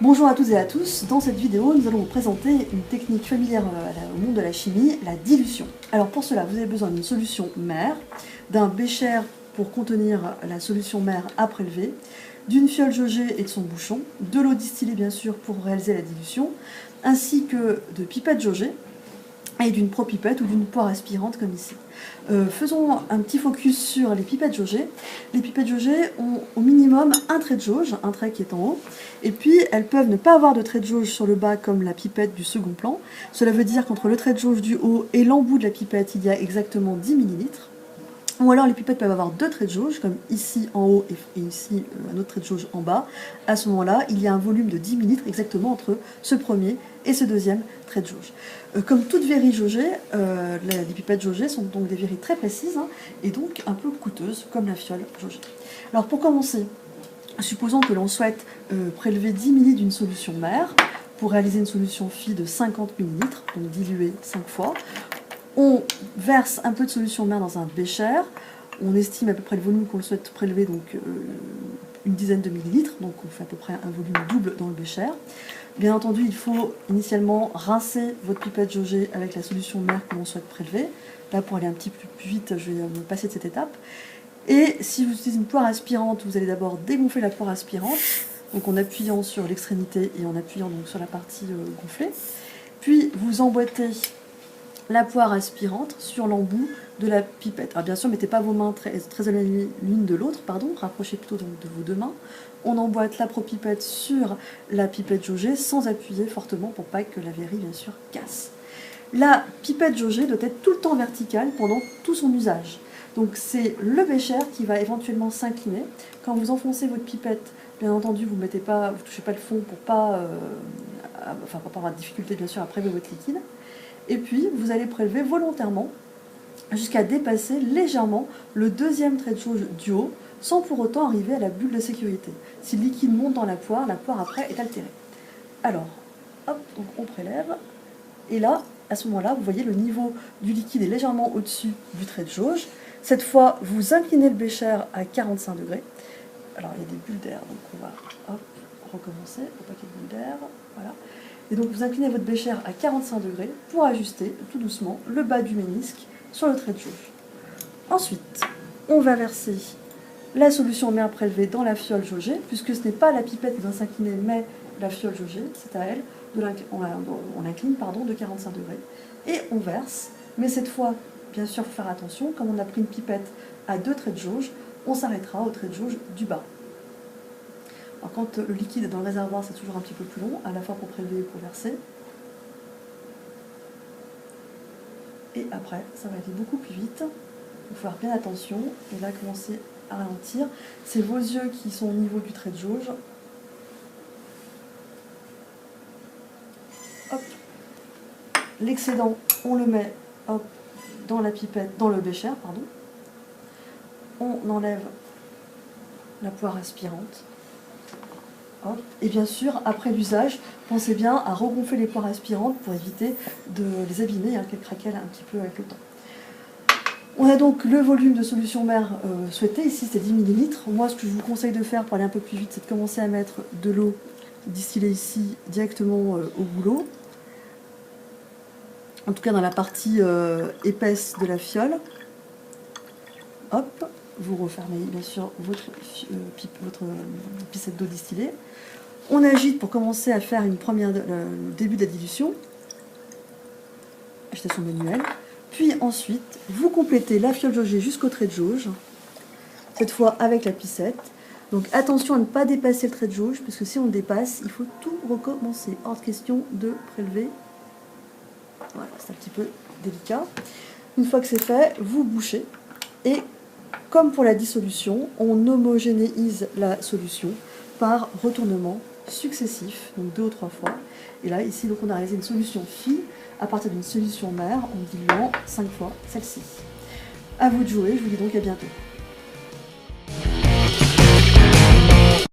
Bonjour à toutes et à tous, dans cette vidéo nous allons vous présenter une technique familière au monde de la chimie, la dilution. Alors pour cela vous avez besoin d'une solution mère, d'un bécher pour contenir la solution mère à prélever, d'une fiole jaugée et de son bouchon, de l'eau distillée bien sûr pour réaliser la dilution, ainsi que de pipettes jaugées et d'une propipette ou d'une poire aspirante comme ici. Faisons un petit focus sur les pipettes jaugées. Les pipettes jaugées ont au minimum un trait de jauge, un trait qui est en haut, et puis elles peuvent ne pas avoir de trait de jauge sur le bas comme la pipette du second plan. Cela veut dire qu'entre le trait de jauge du haut et l'embout de la pipette, il y a exactement 10 ml. Ou alors les pipettes peuvent avoir deux traits de jauge, comme ici en haut et ici un autre trait de jauge en bas. À ce moment-là, il y a un volume de 10 ml exactement entre ce premier et ce deuxième trait de jauge. Comme toute verrie jaugée, les pipettes jaugées sont donc des verries très précises et donc un peu coûteuses, comme la fiole jaugée. Alors pour commencer, supposons que l'on souhaite prélever 10 ml d'une solution mère pour réaliser une solution phi de 50 ml, donc diluée 5 fois. On verse un peu de solution mère dans un bécher, on estime à peu près le volume qu'on souhaite prélever, donc une dizaine de millilitres, donc on fait à peu près un volume double dans le bécher. Bien entendu, il faut initialement rincer votre pipette jaugée avec la solution mère que l'on souhaite prélever. Là, pour aller un petit peu plus vite, je vais me passer de cette étape. Et si vous utilisez une poire aspirante, vous allez d'abord dégonfler la poire aspirante, donc en appuyant sur l'extrémité et en appuyant donc sur la partie gonflée. Puis vous emboîtez la poire aspirante sur l'embout de la pipette. Alors bien sûr, mettez pas vos mains très éloignées l'une de l'autre, rapprochez plutôt donc de vos deux mains. On emboîte la propipette sur la pipette jaugée sans appuyer fortement pour pas que la verrie bien sûr casse. La pipette jaugée doit être tout le temps verticale pendant tout son usage. Donc c'est le bécher qui va éventuellement s'incliner. Quand vous enfoncez votre pipette, bien entendu, vous ne touchez pas le fond pour pas avoir de difficulté bien sûr à prélever votre liquide. Et puis, vous allez prélever volontairement jusqu'à dépasser légèrement le deuxième trait de jauge du haut, sans pour autant arriver à la bulle de sécurité. Si le liquide monte dans la poire après est altérée. Alors, hop, donc on prélève, et là, à ce moment-là, vous voyez le niveau du liquide est légèrement au-dessus du trait de jauge. Cette fois, vous inclinez le bécher à 45 degrés. Alors, il y a des bulles d'air, donc on va recommencer, pour pas qu'il y ait de bulles d'air, voilà. Et donc vous inclinez votre bécher à 45 degrés pour ajuster tout doucement le bas du ménisque sur le trait de jauge. Ensuite, on va verser la solution mère prélevée dans la fiole jaugée, puisque ce n'est pas la pipette qui doit s'incliner, mais la fiole jaugée, c'est à elle, on incline de 45 degrés. Et on verse, mais cette fois, bien sûr, il faut faire attention, comme on a pris une pipette à deux traits de jauge, on s'arrêtera au trait de jauge du bas. Alors quand le liquide est dans le réservoir, c'est toujours un petit peu plus long, à la fois pour prélever et pour verser. Et après, ça va aller beaucoup plus vite. Il faut faire bien attention. Et là, commencer à ralentir. C'est vos yeux qui sont au niveau du trait de jauge. Hop. L'excédent, on le met dans la pipette, dans le bécher, On enlève la poire aspirante. Et bien sûr, après l'usage, pensez bien à regonfler les poires aspirantes pour éviter de les abîmer, qu'elles craquellent un petit peu avec le temps. On a donc le volume de solution mère souhaité, ici c'est 10 ml. Moi, ce que je vous conseille de faire pour aller un peu plus vite, c'est de commencer à mettre de l'eau distillée ici directement au goulot. En tout cas dans la partie épaisse de la fiole. Hop. Vous refermez bien sûr votre piscette d'eau distillée. On agite pour commencer à faire le début de la dilution. Agitation manuelle. Puis ensuite, vous complétez la fiole jaugée jusqu'au trait de jauge. Cette fois avec la piscette. Donc attention à ne pas dépasser le trait de jauge, parce que si on dépasse, il faut tout recommencer. Hors de question de prélever. Voilà, c'est un petit peu délicat. Une fois que c'est fait, vous bouchez et comme pour la dissolution, on homogénéise la solution par retournement successif, donc 2 ou 3 fois. Et là, ici, donc, on a réalisé une solution phi à partir d'une solution mère en diluant 5 fois celle-ci. À vous de jouer, je vous dis donc à bientôt.